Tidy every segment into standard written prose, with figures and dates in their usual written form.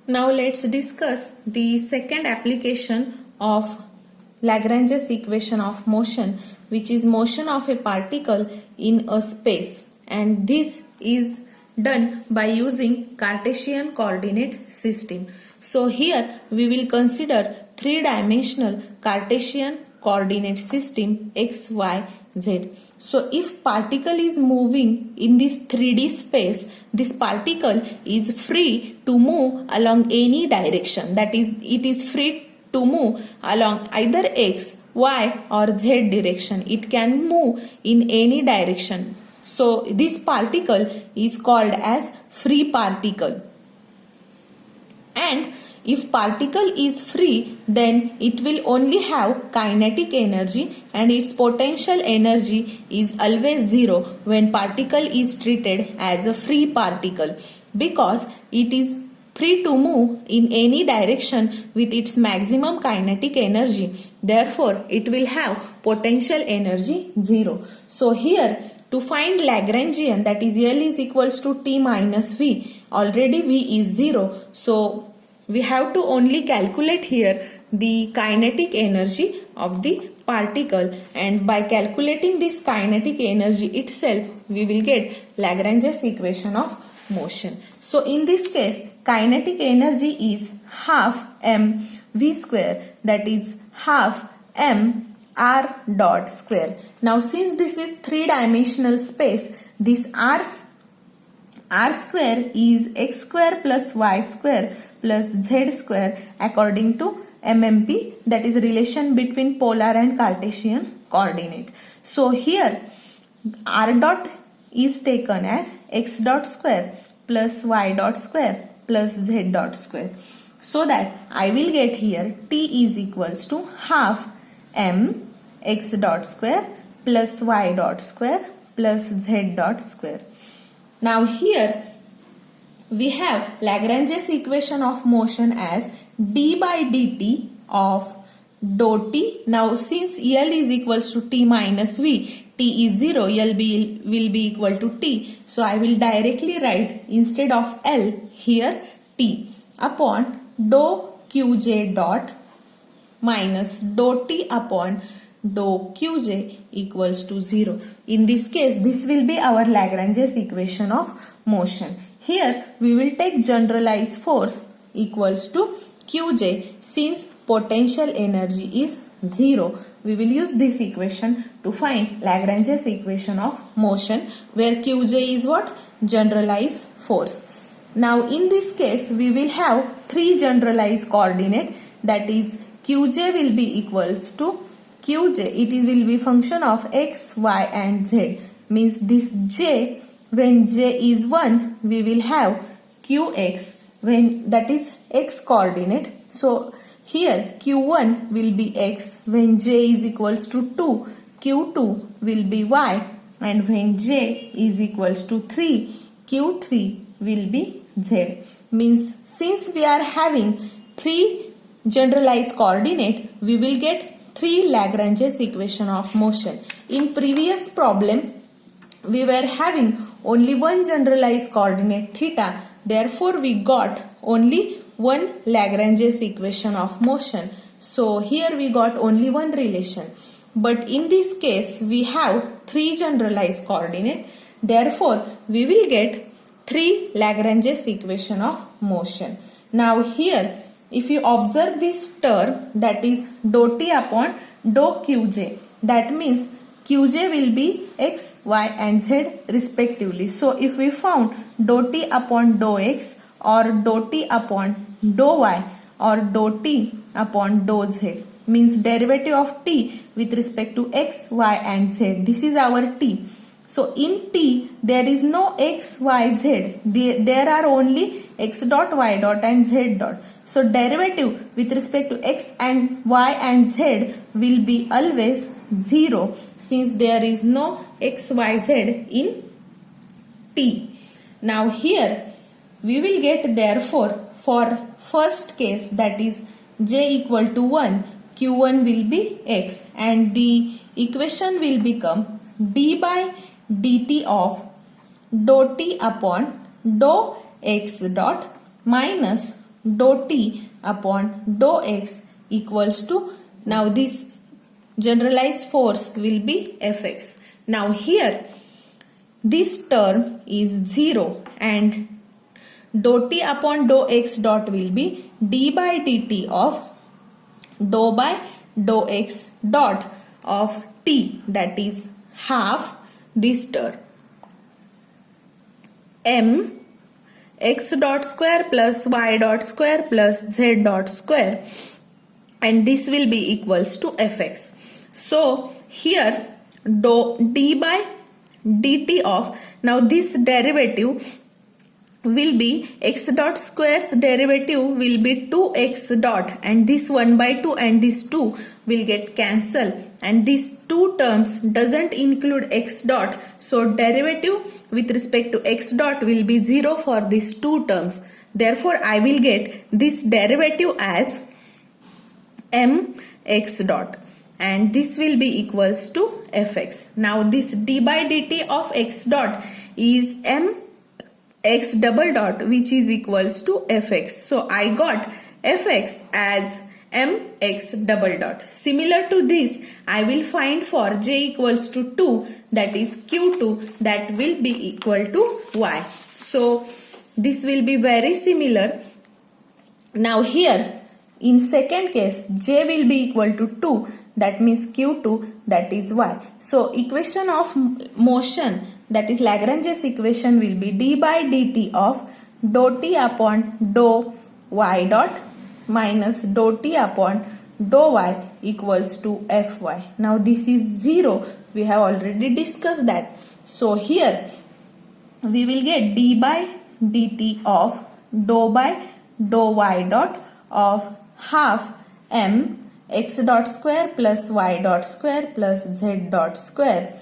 Now let's discuss the second application of Lagrange's equation of motion, which is motion of a particle in a space, and this is done by using Cartesian coordinate system. So here we will consider three-dimensional Cartesian coordinate system x, y, z. So if particle is moving in this 3D space, this particle is free to move along any direction. That is, it is free to move along either x, y or z direction. It can move in any direction. So this particle is called as free particle. And if particle is free, then it will only have kinetic energy, and its potential energy is always zero when particle is treated as a free particle, because it is free to move in any direction with its maximum kinetic energy. Therefore, it will have potential energy zero. So here, to find Lagrangian, that is L is equals to T minus V, already V is 0. So we have to only calculate here the kinetic energy of the particle, and by calculating this kinetic energy itself, we will get Lagrange's equation of motion. So in this case, kinetic energy is half m v square, that is half m r dot square. Now since this is three-dimensional space, this r square is x square plus y square plus z square according to MMP, that is relation between polar and Cartesian coordinate. So here r dot is taken as x dot square plus y dot square plus z dot square, so that I will get here t is equals to half m x dot square plus y dot square plus z dot square. Now here we have Lagrange's equation of motion as d by dt of dou t. Now since L is equals to t minus v, t is 0, L will be equal to t. So I will directly write instead of L here t upon dou qj dot minus dou t upon dou qj equals to 0. In this case, this will be our Lagrange's equation of motion. Here we will take generalized force equals to qj. Since potential energy is 0, we will use this equation to find Lagrange's equation of motion, where qj is what? Generalized force. Now in this case, we will have three generalized coordinate, that is qj will be equals to qj, it will be function of x, y and z. Means this j, when j is 1, we will have qx, when that is x coordinate. So here q1 will be x, when j is equals to 2, q2 will be y, and when j is equals to 3, q3 will be z. Means since we are having three generalized coordinate, we will get three Lagrange's equation of motion. In previous problem, we were having only one generalized coordinate theta. Therefore, we got only one Lagrange's equation of motion. So here we got only one relation. But in this case, we have three generalized coordinate. Therefore, we will get three Lagrange's equation of motion. Now here, if you observe this term, that is dou t upon dou qj, that means qj will be x, y and z respectively. So if we found dou t upon dou x or dou t upon dou y or dou t upon dou z, means derivative of t with respect to x, y and z, this is our t. So in t, there is no x, y, z. There are only x dot, y dot and z dot. So derivative with respect to x and y and z will be always 0, since there is no x, y, z in t. Now here we will get, therefore, for first case, that is j equal to 1, q1 will be x, and the equation will become d by dt of dou t upon dou x dot minus dou t upon dou x equals to, now this generalized force will be Fx. Now here this term is 0 and dou t upon dou x dot will be d by dt of dou by dou x dot of t, that is half this term m x dot square plus y dot square plus z dot square, and this will be equals to Fx. So here d by dt of, now this derivative will be x dot square's derivative will be 2x dot, and this 1 by 2 and this 2 will get cancelled, and these two terms doesn't include x dot, so derivative with respect to x dot will be 0 for these two terms. Therefore I will get this derivative as mx dot, and this will be equals to Fx. Now this d by dt of x dot is mx double dot, which is equals to Fx. So I got Fx as mx double dot. Similar to this, I will find for j equals to 2, that is q2, that will be equal to y. So this will be very similar. Now here in second case, j will be equal to 2, that means q2, that is y. So equation of motion, that is Lagrange's equation, will be d by dt of dou t upon dou y dot minus dou t upon dou y equals to Fy. Now this is 0. We have already discussed that. So here we will get d by dt of dou by dou y dot of half m x dot square plus y dot square plus z dot square,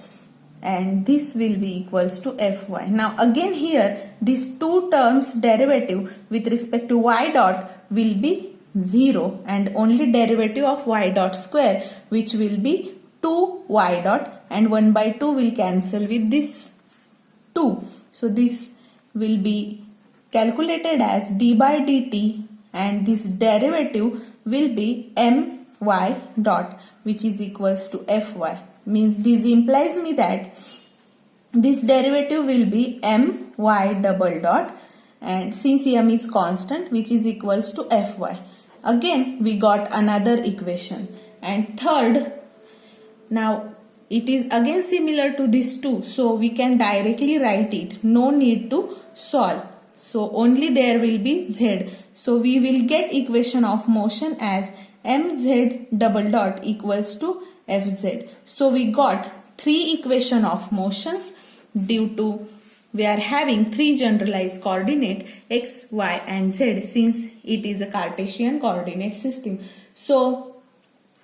and this will be equals to Fy. Now again here these two terms derivative with respect to y dot will be 0, and only derivative of y dot square, which will be 2y dot, and 1 by 2 will cancel with this 2. So this will be calculated as d by dt, and this derivative will be my dot, which is equals to Fy. Means this implies me that this derivative will be my double dot, and since m is constant, which is equals to Fy. Again we got another equation. And third, now it is again similar to this two, so we can directly write it, no need to solve. So only there will be z. So we will get equation of motion as mz double dot equals to fz. So we got three equation of motions due to we are having three generalized coordinate x, y and z, since it is a Cartesian coordinate system. So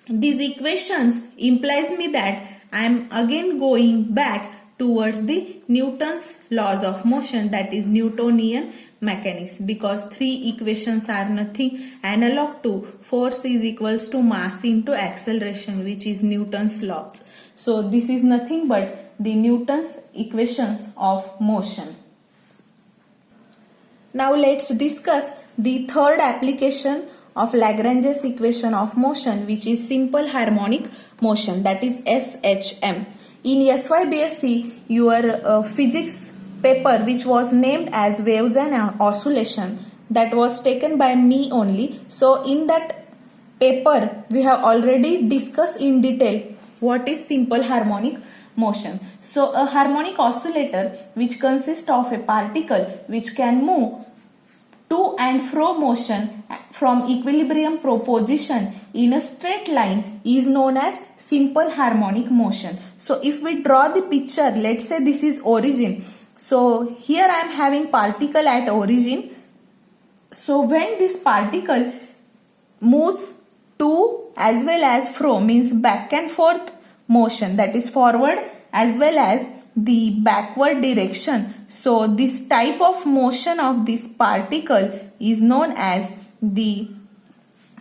these equations implies me that I am again going back towards the Newton's laws of motion, that is Newtonian mechanics, because three equations are nothing analog to force is equals to mass into acceleration, which is Newton's laws. So this is nothing but the Newton's equations of motion. Now let's discuss the third application of Lagrange's equation of motion, which is simple harmonic motion, that is SHM. In SYBSc, your physics paper, which was named as Waves and Oscillation, that was taken by me only. So in that paper, we have already discussed in detail what is simple harmonic motion. So a harmonic oscillator, which consists of a particle which can move to and fro motion from equilibrium position in a straight line, is known as simple harmonic motion. So if we draw the picture, let's say this is origin. So here I am having particle at origin. So when this particle moves to as well as fro, means back and forth motion, that is forward as well as the backward direction. So this type of motion of this particle is known as the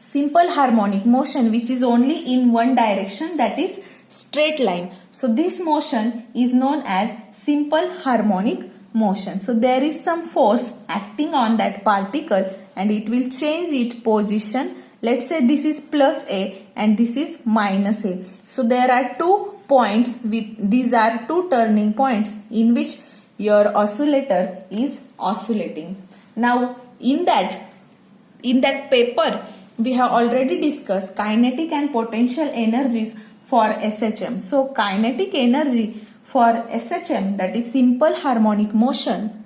simple harmonic motion, which is only in one direction, that is straight line. So this motion is known as simple harmonic motion. So there is some force acting on that particle and it will change its position. Let's say this is plus A and this is minus A. So there are 2 points these are 2 turning points in which your oscillator is oscillating. Now in that paper we have already discussed kinetic and potential energies for SHM. So kinetic energy for SHM, that is simple harmonic motion,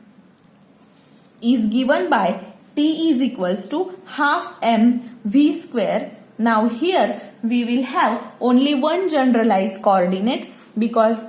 is given by T is equals to half mv square. Now here we will have only one generalized coordinate because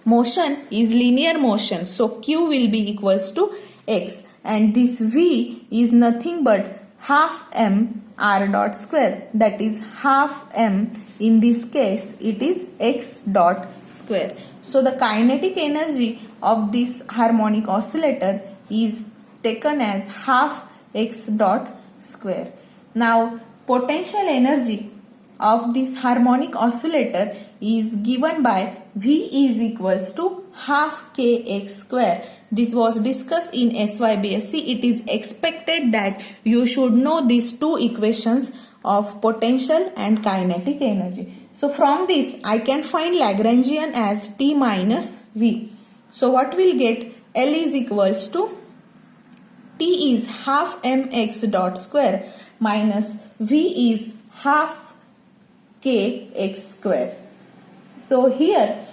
motion is linear motion. So Q will be equals to x and this V is nothing but half m r dot square, that is half m, in this case it is x dot square. So the kinetic energy of this harmonic oscillator is taken as half x dot square. Now potential energy of this harmonic oscillator is given by V is equals to half kx square. This was discussed in SYBSC. It is expected that you should know these 2 equations of potential and kinetic energy. So from this I can find Lagrangian as T minus V. So what we'll get, L is equals to T is half mx dot square minus V is half kx square. So here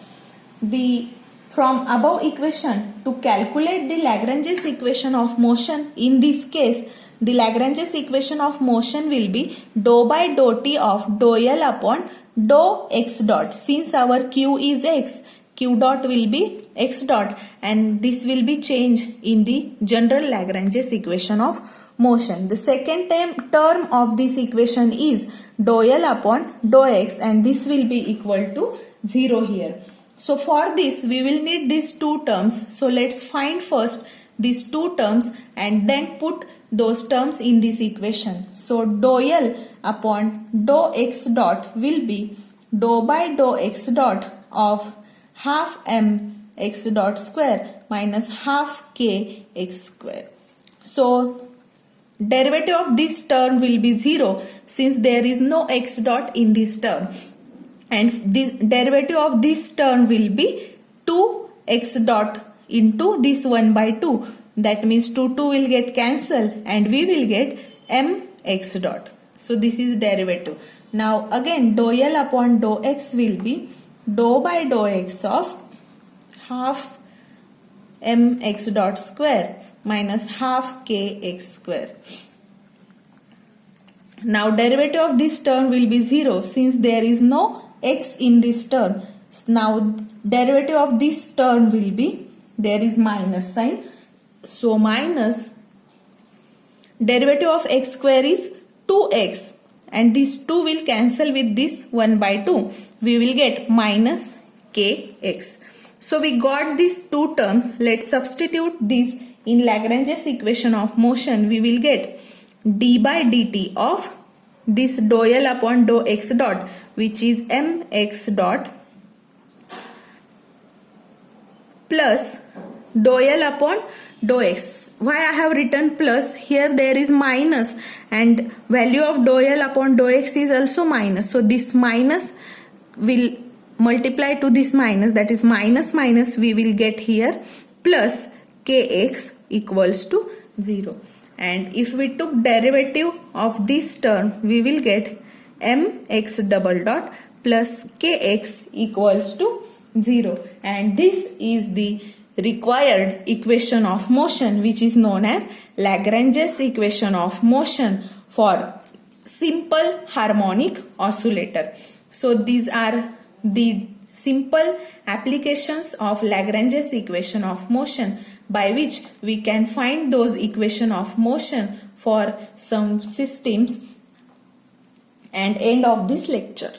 from above equation to calculate the Lagrange's equation of motion, in this case the Lagrange's equation of motion will be dou by dou t of dou L upon dou x dot. Since our Q is x, Q dot will be x dot and this will be changed in the general Lagrange's equation of motion. The second term of this equation is dou L upon dou x and this will be equal to 0 here. So for this we will need these 2 terms. So let's find first these 2 terms and then put those terms in this equation. So dou L upon dou x dot will be dou by dou x dot of half m x dot square minus half k x square. So derivative of this term will be 0 since there is no x dot in this term. And the derivative of this term will be 2x dot into this 1 by 2. That means 2 will get cancelled and we will get mx dot. So this is derivative. Now again dou L upon dou x will be dou by dou x of half mx dot square minus half kx square. Now derivative of this term will be 0 since there is no x in this term. Now derivative of this term will be, there is minus sign, so minus derivative of x square is 2x and this 2 will cancel with this 1 by 2. We will get minus kx. So we got these 2 terms. Let's substitute this in Lagrange's equation of motion. We will get d by dt of this dou L upon dou x dot, which is mx dot, plus dou L upon dou x. Why I have written plus? Here there is minus and value of dou L upon dou x is also minus. So this minus will multiply to this minus, that is minus minus we will get here, plus kx equals to 0. And if we took derivative of this term, we will get mx double dot plus kx equals to 0. And this is the required equation of motion, which is known as Lagrange's equation of motion for simple harmonic oscillator. So these are the simple applications of Lagrange's equation of motion by which we can find those equation of motion for some systems, and end of this lecture.